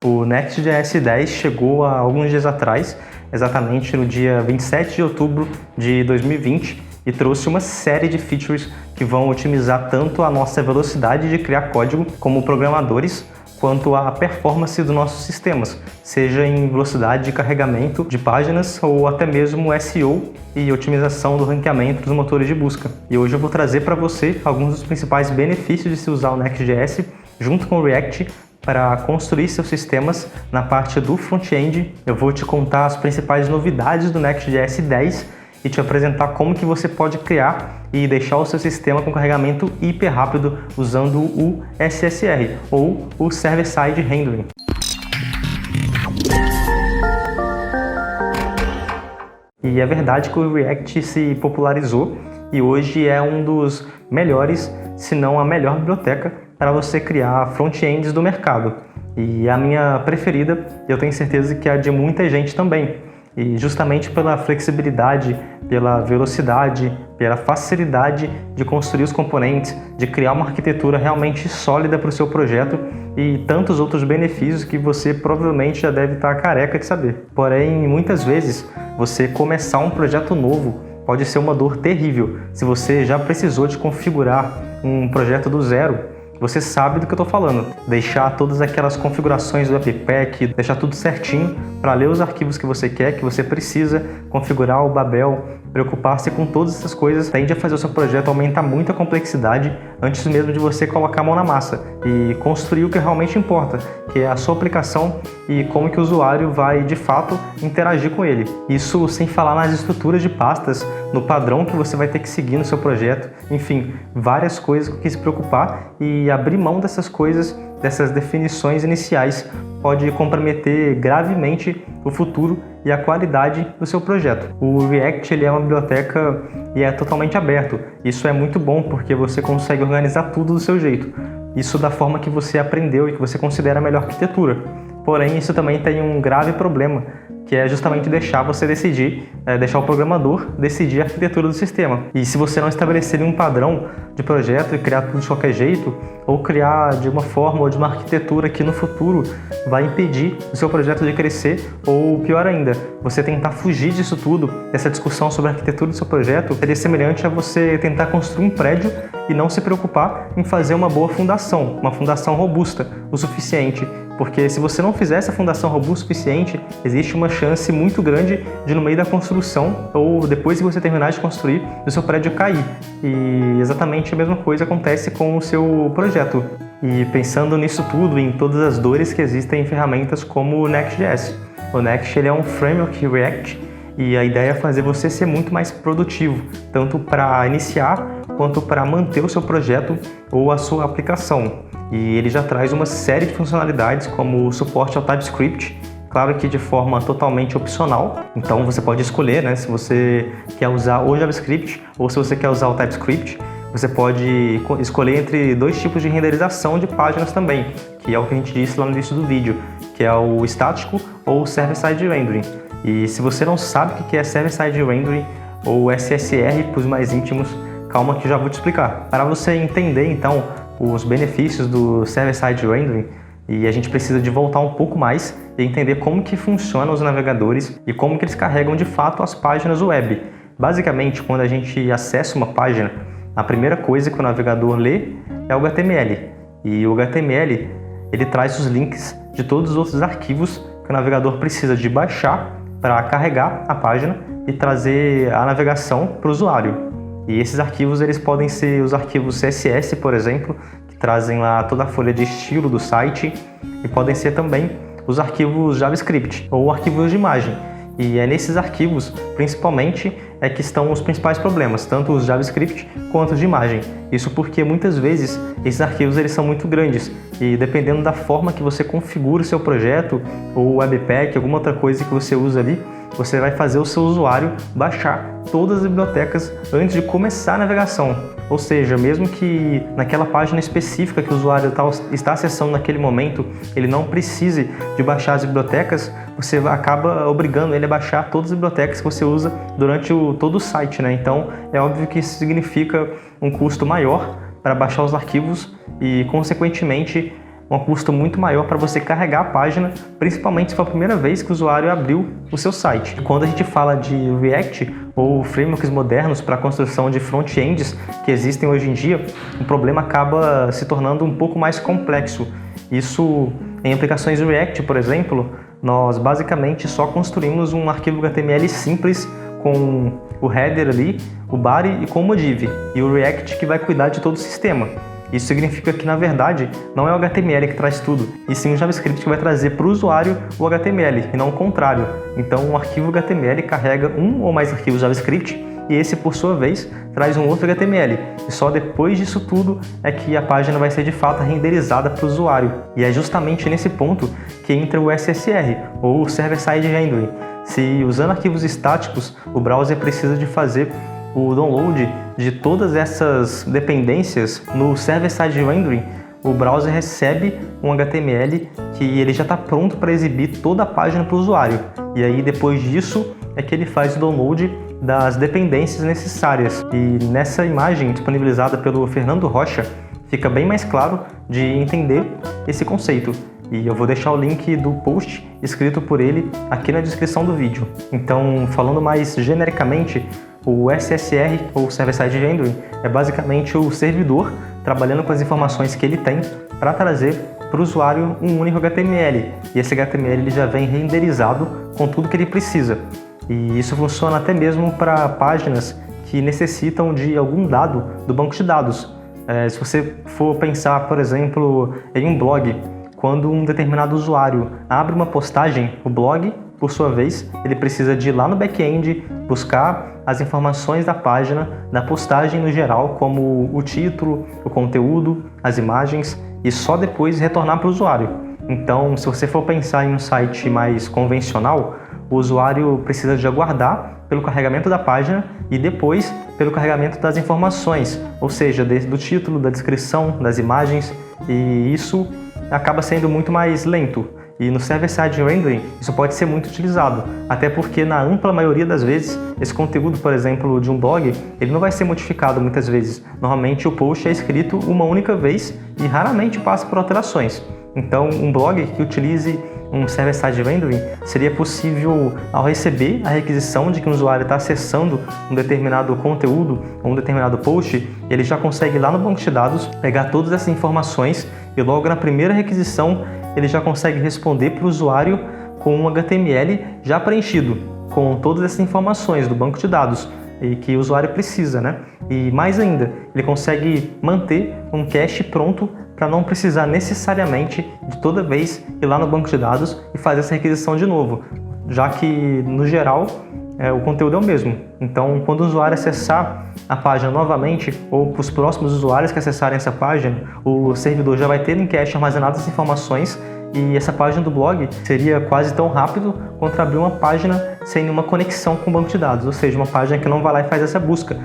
O Next.js 10 chegou há alguns dias atrás, exatamente no dia 27 de outubro de 2020, e trouxe uma série de features que vão otimizar tanto a nossa velocidade de criar código como programadores, quanto a performance dos nossos sistemas, seja em velocidade de carregamento de páginas ou até mesmo SEO e otimização do ranqueamento dos motores de busca. E hoje eu vou trazer para você alguns dos principais benefícios de se usar o Next.js junto com o React para construir seus sistemas na parte do front-end. Eu vou te contar as principais novidades do Next.js 10 e te apresentar como que você pode criar e deixar o seu sistema com carregamento hiper rápido usando o SSR, ou o Server-Side Rendering. E é verdade que o React se popularizou e hoje é um dos melhores, se não a melhor biblioteca para você criar front-ends do mercado. E a minha preferida, eu tenho certeza que é a de muita gente também. E justamente pela flexibilidade, pela velocidade, pela facilidade de construir os componentes, de criar uma arquitetura realmente sólida para o seu projeto e tantos outros benefícios que você provavelmente já deve estar careca de saber. Porém, muitas vezes, você começar um projeto novo pode ser uma dor terrível. Se você já precisou de configurar um projeto do zero, você sabe do que eu estou falando. Deixar todas aquelas configurações do Webpack, deixar tudo certinho para ler os arquivos que você quer, que você precisa, configurar o Babel, preocupar-se com todas essas coisas, tende a fazer o seu projeto aumentar muito a complexidade antes mesmo de você colocar a mão na massa e construir o que realmente importa, que é a sua aplicação e como que o usuário vai, de fato, interagir com ele. Isso sem falar nas estruturas de pastas, no padrão que você vai ter que seguir no seu projeto, enfim, várias coisas com que se preocupar, e abrir mão dessas coisas, dessas definições iniciais, pode comprometer gravemente o futuro e a qualidade do seu projeto. O React ele é uma biblioteca e é totalmente aberto. Isso é muito bom porque você consegue organizar tudo do seu jeito. Isso da forma que você aprendeu e que você considera a melhor arquitetura. Porém, isso também tem um grave problema, que é justamente deixar você decidir, deixar o programador decidir a arquitetura do sistema. E se você não estabelecer um padrão de projeto e criar tudo de qualquer jeito, ou criar de uma forma ou de uma arquitetura que no futuro vai impedir o seu projeto de crescer, ou pior ainda, você tentar fugir disso tudo, dessa discussão sobre a arquitetura do seu projeto, seria semelhante a você tentar construir um prédio e não se preocupar em fazer uma boa fundação, uma fundação robusta o suficiente. Porque se você não fizer essa fundação robusta o suficiente, existe uma chance muito grande de no meio da construção, ou depois que você terminar de construir, o seu prédio cair. E exatamente a mesma coisa acontece com o seu projeto. E pensando nisso tudo, em todas as dores que existem em ferramentas como o Next.js. O Next ele é um framework React e a ideia é fazer você ser muito mais produtivo, tanto para iniciar quanto para manter o seu projeto ou a sua aplicação. E ele já traz uma série de funcionalidades como o suporte ao TypeScript, claro que de forma totalmente opcional, então você pode escolher, né, se você quer usar o JavaScript ou se você quer usar o TypeScript. Você pode escolher entre dois tipos de renderização de páginas também, que é o que a gente disse lá no início do vídeo, que é o estático ou o Server-Side Rendering. E se você não sabe o que é Server-Side Rendering ou SSR para os mais íntimos, calma que eu já vou te explicar. Para você entender então os benefícios do Server-Side Rendering, e a gente precisa de voltar um pouco mais e entender como que funcionam os navegadores e como que eles carregam de fato as páginas web. Basicamente, quando a gente acessa uma página, a primeira coisa que o navegador lê é o HTML. E o HTML, ele traz os links de todos os outros arquivos que o navegador precisa de baixar para carregar a página e trazer a navegação para o usuário. E esses arquivos eles podem ser os arquivos CSS, por exemplo, que trazem lá toda a folha de estilo do site, e podem ser também os arquivos JavaScript ou arquivos de imagem. E é nesses arquivos, principalmente, é que estão os principais problemas, tanto os JavaScript quanto os de imagem. Isso porque muitas vezes esses arquivos eles são muito grandes e dependendo da forma que você configura o seu projeto ou o Webpack, alguma outra coisa que você usa ali, você vai fazer o seu usuário baixar todas as bibliotecas antes de começar a navegação. Ou seja, mesmo que naquela página específica que o usuário está acessando naquele momento, ele não precise de baixar as bibliotecas, você acaba obrigando ele a baixar todas as bibliotecas que você usa durante todo o site, né? Então, é óbvio que isso significa um custo maior para baixar os arquivos e, consequentemente, um custo muito maior para você carregar a página, principalmente se for a primeira vez que o usuário abriu o seu site. Quando a gente fala de React ou frameworks modernos para a construção de front-ends que existem hoje em dia, o problema acaba se tornando um pouco mais complexo. Isso, em aplicações React, por exemplo, nós basicamente só construímos um arquivo HTML simples com o header ali, o body e com o div, e o React que vai cuidar de todo o sistema. Isso significa que, na verdade, não é o HTML que traz tudo, e sim o JavaScript que vai trazer para o usuário o HTML, e não o contrário. Então, um arquivo HTML carrega um ou mais arquivos JavaScript, e esse, por sua vez, traz um outro HTML. E só depois disso tudo é que a página vai ser de fato renderizada para o usuário. E é justamente nesse ponto que entra o SSR, ou Server-Side Rendering. Se usando arquivos estáticos, o browser precisa de fazer o download de todas essas dependências no Server-Side Rendering, o browser recebe um HTML que ele já está pronto para exibir toda a página para o usuário. E aí, depois disso, é que ele faz o download das dependências necessárias. E nessa imagem disponibilizada pelo Fernando Rocha, fica bem mais claro de entender esse conceito. E eu vou deixar o link do post escrito por ele aqui na descrição do vídeo. Então, falando mais genericamente, o SSR, ou Server-Side Rendering, é basicamente o servidor trabalhando com as informações que ele tem para trazer para o usuário um único HTML. E esse HTML ele já vem renderizado com tudo que ele precisa. E isso funciona até mesmo para páginas que necessitam de algum dado do banco de dados. Se você for pensar, por exemplo, em um blog, quando um determinado usuário abre uma postagem, o blog, por sua vez, ele precisa de ir lá no back-end, buscar as informações da página, da postagem no geral, como o título, o conteúdo, as imagens, e só depois retornar para o usuário. Então, se você for pensar em um site mais convencional, o usuário precisa de aguardar pelo carregamento da página e depois pelo carregamento das informações, ou seja, do título, da descrição, das imagens, e isso acaba sendo muito mais lento. E no Server-Side Rendering isso pode ser muito utilizado, até porque na ampla maioria das vezes esse conteúdo, por exemplo, de um blog, ele não vai ser modificado muitas vezes. Normalmente o post é escrito uma única vez e raramente passa por alterações. Então um blog que utilize um Server-Side Rendering seria possível, ao receber a requisição de que um usuário está acessando um determinado conteúdo ou um determinado post, ele já consegue ir lá no banco de dados, pegar todas essas informações e logo na primeira requisição ele já consegue responder para o usuário com um HTML já preenchido, com todas essas informações do banco de dados e que o usuário precisa, né? E mais ainda, ele consegue manter um cache pronto para não precisar necessariamente de toda vez ir lá no banco de dados e fazer essa requisição de novo, já que, no geral, o conteúdo é o mesmo. Então, quando o usuário acessar a página novamente, ou para os próximos usuários que acessarem essa página, o servidor já vai ter em cache armazenadas as informações e essa página do blog seria quase tão rápido quanto abrir uma página sem nenhuma conexão com o banco de dados, ou seja, uma página que não vai lá e faz essa busca.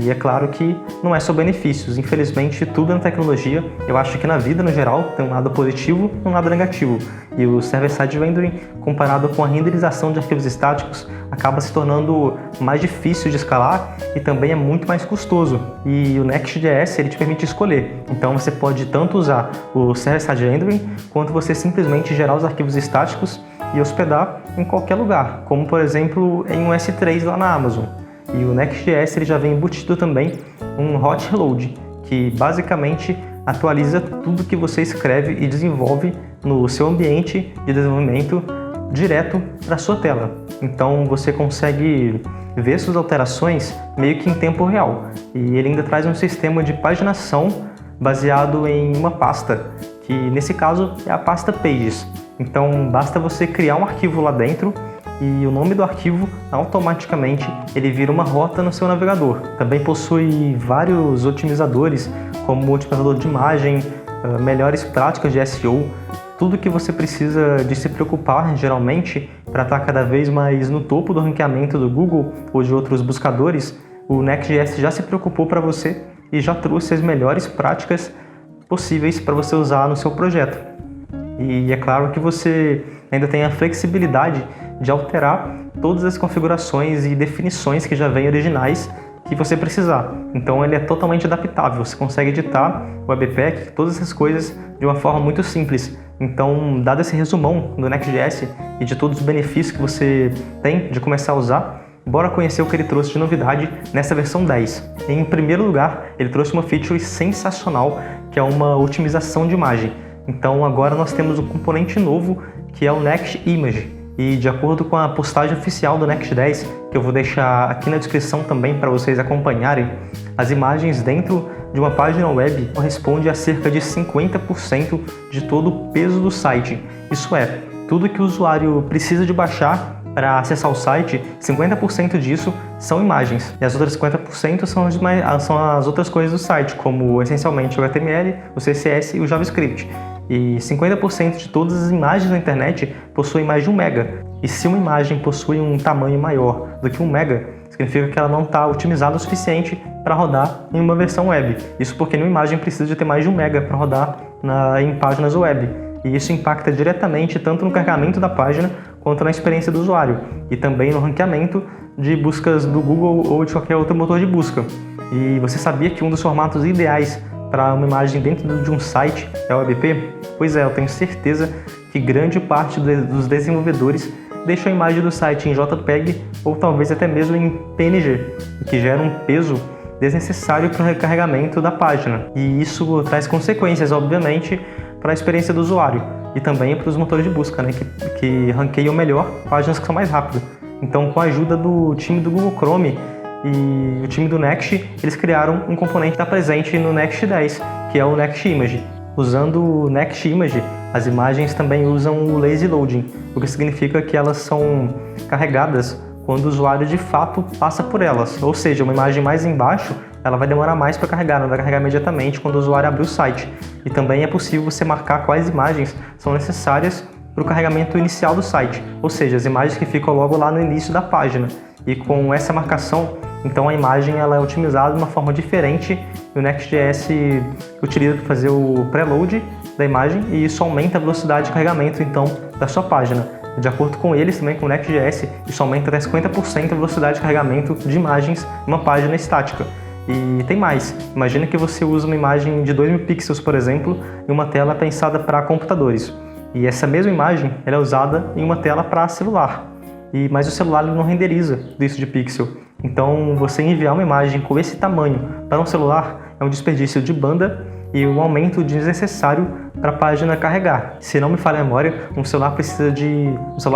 E é claro que não é só benefícios, infelizmente tudo na tecnologia, eu acho que na vida no geral tem um lado positivo e um lado negativo. E o Server-Side Rendering, comparado com a renderização de arquivos estáticos, acaba se tornando mais difícil de escalar e também é muito mais custoso. E o Next.js ele te permite escolher, então você pode tanto usar o Server-Side Rendering quanto você simplesmente gerar os arquivos estáticos e hospedar em qualquer lugar, como por exemplo em um S3 lá na Amazon. E o Next.js ele já vem embutido também um hot reload, que basicamente atualiza tudo que você escreve e desenvolve no seu ambiente de desenvolvimento direto para sua tela. Então você consegue ver suas alterações meio que em tempo real. E ele ainda traz um sistema de paginação baseado em uma pasta, que nesse caso é a pasta Pages. Então basta você criar um arquivo lá dentro e o nome do arquivo automaticamente ele vira uma rota no seu navegador. Também possui vários otimizadores, como o otimizador de imagem, melhores práticas de SEO, tudo que você precisa de se preocupar geralmente para estar cada vez mais no topo do ranqueamento do Google ou de outros buscadores. O Next.js já se preocupou para você e já trouxe as melhores práticas possíveis para você usar no seu projeto. E é claro que você ainda tem a flexibilidade de alterar todas as configurações e definições que já vêm originais, que você precisar. Então ele é totalmente adaptável, você consegue editar o Webpack, todas essas coisas de uma forma muito simples. Então, dado esse resumão do Next.js e de todos os benefícios que você tem de começar a usar, bora conhecer o que ele trouxe de novidade nessa versão 10. Em primeiro lugar, ele trouxe uma feature sensacional, que é uma otimização de imagem. Então agora nós temos um componente novo, que é o Next Image. E de acordo com a postagem oficial do Next.10, que eu vou deixar aqui na descrição também para vocês acompanharem, as imagens dentro de uma página web correspondem a cerca de 50% de todo o peso do site. Isso é, tudo que o usuário precisa de baixar para acessar o site, 50% disso são imagens. E as outras 50% são as outras coisas do site, como essencialmente o HTML, o CSS e o JavaScript. E 50% de todas as imagens na internet possuem mais de 1 mega. E se uma imagem possui um tamanho maior do que 1 mega, significa que ela não está otimizada o suficiente para rodar em uma versão web. Isso porque nenhuma imagem precisa de ter mais de 1 mega para rodar em páginas web. E isso impacta diretamente tanto no carregamento da página quanto na experiência do usuário. E também no ranqueamento de buscas do Google ou de qualquer outro motor de busca. E você sabia que um dos formatos ideais para uma imagem dentro de um site é o WebP? Pois é, eu tenho certeza que grande parte dos desenvolvedores deixa a imagem do site em JPEG ou talvez até mesmo em PNG, o que gera um peso desnecessário para o recarregamento da página. E isso traz consequências, obviamente, para a experiência do usuário e também para os motores de busca, né, que ranqueiam melhor páginas que são mais rápidas. Então, com a ajuda do time do Google Chrome e o time do Next, eles criaram um componente que está presente no Next.10, que é o Next Image. Usando o Next Image, as imagens também usam o Lazy Loading, o que significa que elas são carregadas quando o usuário de fato passa por elas. Ou seja, uma imagem mais embaixo, ela vai demorar mais para carregar, não vai carregar imediatamente quando o usuário abrir o site. E também é possível você marcar quais imagens são necessárias para o carregamento inicial do site, ou seja, as imagens que ficam logo lá no início da página. E com essa marcação, então a imagem ela é otimizada de uma forma diferente e o Next.js utiliza para fazer o preload da imagem e isso aumenta a velocidade de carregamento então da sua página. De acordo com eles, também com o Next.js, isso aumenta até 50% a velocidade de carregamento de imagens em uma página estática. E tem mais, imagina que você usa uma imagem de 2000 pixels, por exemplo, em uma tela pensada para computadores. E essa mesma imagem ela é usada em uma tela para celular. Mas o celular ele não renderiza isso de pixel. Então, você enviar uma imagem com esse tamanho para um celular é um desperdício de banda e um aumento desnecessário para a página carregar. Se não me falha a memória, um celular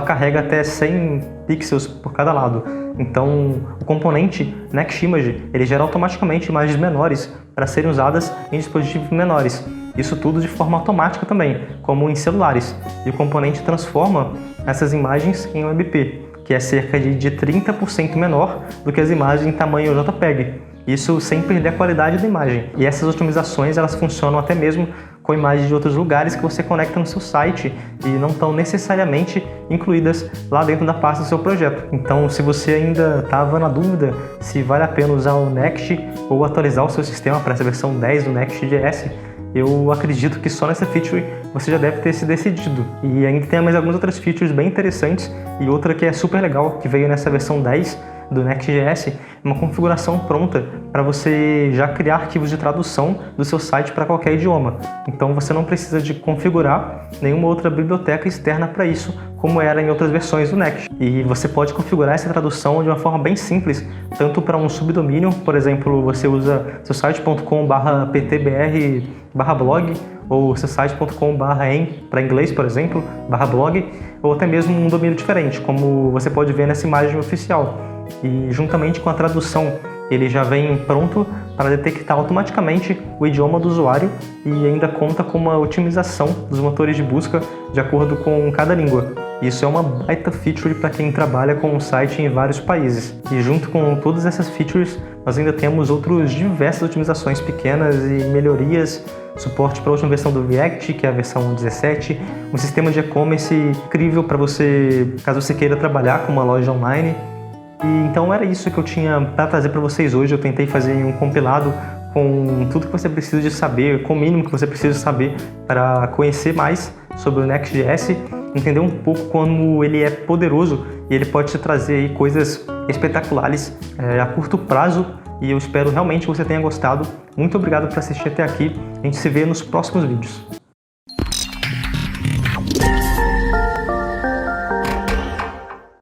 carrega até 100 pixels por cada lado. Então, o componente Next Image ele gera automaticamente imagens menores para serem usadas em dispositivos menores. Isso tudo de forma automática também, como em celulares. E o componente transforma essas imagens em WebP, que é cerca de 30% menor do que as imagens em tamanho JPEG. Isso sem perder a qualidade da imagem. E essas otimizações elas funcionam até mesmo com imagens de outros lugares que você conecta no seu site e não estão necessariamente incluídas lá dentro da pasta do seu projeto. Então, se você ainda estava na dúvida se vale a pena usar o Next ou atualizar o seu sistema para essa versão 10 do Next.js, eu acredito que só nessa feature você já deve ter se decidido. E ainda tem mais algumas outras features bem interessantes e outra que é super legal, que veio nessa versão 10 do Next.js, uma configuração pronta para você já criar arquivos de tradução do seu site para qualquer idioma. Então você não precisa de configurar nenhuma outra biblioteca externa para isso, como era em outras versões do Next. E você pode configurar essa tradução de uma forma bem simples, tanto para um subdomínio, por exemplo, você usa seu site.com/ptbr/blog ou seu site.com/em para inglês, por exemplo, /blog, ou até mesmo um domínio diferente, como você pode ver nessa imagem oficial. E juntamente com a tradução, ele já vem pronto para detectar automaticamente o idioma do usuário e ainda conta com uma otimização dos motores de busca de acordo com cada língua. Isso é uma baita feature para quem trabalha com um site em vários países. E junto com todas essas features, nós ainda temos outras diversas otimizações pequenas e melhorias, suporte para a última versão do React, que é a versão 17, um sistema de e-commerce incrível para você, caso você queira trabalhar com uma loja online. E então era isso que eu tinha para trazer para vocês hoje. Eu tentei fazer um compilado com tudo que você precisa de saber, com o mínimo que você precisa saber para conhecer mais sobre o Next.js, entender um pouco como ele é poderoso e ele pode te trazer aí coisas espetaculares a curto prazo e eu espero realmente que você tenha gostado. Muito obrigado por assistir até aqui. A gente se vê nos próximos vídeos.